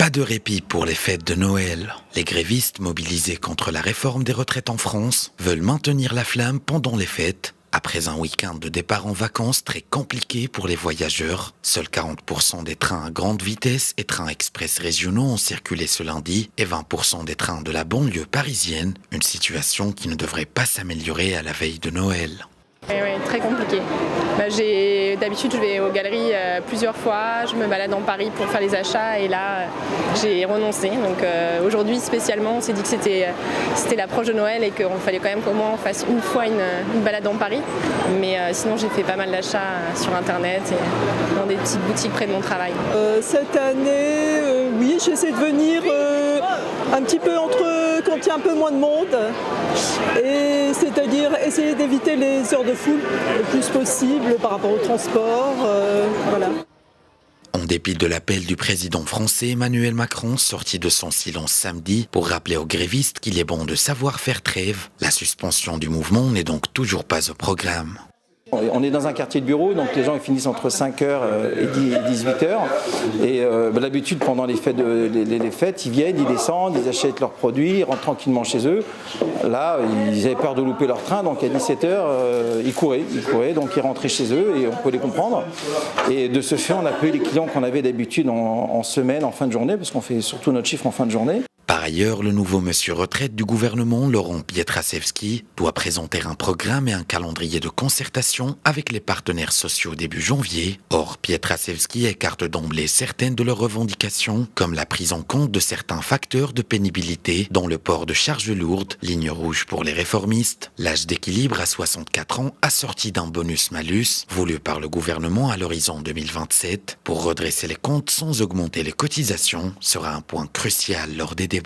Pas de répit pour les fêtes de Noël. Les grévistes mobilisés contre la réforme des retraites en France veulent maintenir la flamme pendant les fêtes. Après un week-end de départ en vacances très compliqué pour les voyageurs, seuls 40% des trains à grande vitesse et trains express régionaux ont circulé ce lundi et 20% des trains de la banlieue parisienne, une situation qui ne devrait pas s'améliorer à la veille de Noël. Oui, très compliqué. D'habitude, je vais aux galeries plusieurs fois, je me balade dans Paris pour faire les achats et là, j'ai renoncé. Donc aujourd'hui, spécialement, on s'est dit que c'était l'approche de Noël et qu'il fallait quand même qu'au moins on fasse une fois une balade dans Paris. Mais sinon, j'ai fait pas mal d'achats sur Internet et dans des petites boutiques près de mon travail. Cette année, oui, j'essaie de venir un petit peu quand il y a un peu moins de monde. Et c'est-à-dire essayer d'éviter les heures de foule le plus possible par rapport au transport. Voilà. En dépit de l'appel du président français Emmanuel Macron, sorti de son silence samedi pour rappeler aux grévistes qu'il est bon de savoir faire trêve, la suspension du mouvement n'est donc toujours pas au programme. On est dans un quartier de bureau, donc les gens ils finissent entre 5h et 18h. Et d'habitude, pendant les fêtes, ils viennent, ils descendent, ils achètent leurs produits, ils rentrent tranquillement chez eux. Là, ils avaient peur de louper leur train, donc à 17h, ils couraient, donc ils rentraient chez eux et on peut les comprendre. Et de ce fait, on a pas eu les clients qu'on avait d'habitude en semaine, en fin de journée, parce qu'on fait surtout notre chiffre en fin de journée. Par ailleurs, le nouveau monsieur retraite du gouvernement, Laurent Pietraszewski, doit présenter un programme et un calendrier de concertation avec les partenaires sociaux début janvier. Or, Pietraszewski écarte d'emblée certaines de leurs revendications, comme la prise en compte de certains facteurs de pénibilité, dont le port de charges lourdes, ligne rouge pour les réformistes, l'âge d'équilibre à 64 ans assorti d'un bonus-malus, voulu par le gouvernement à l'horizon 2027, pour redresser les comptes sans augmenter les cotisations, sera un point crucial lors des débats.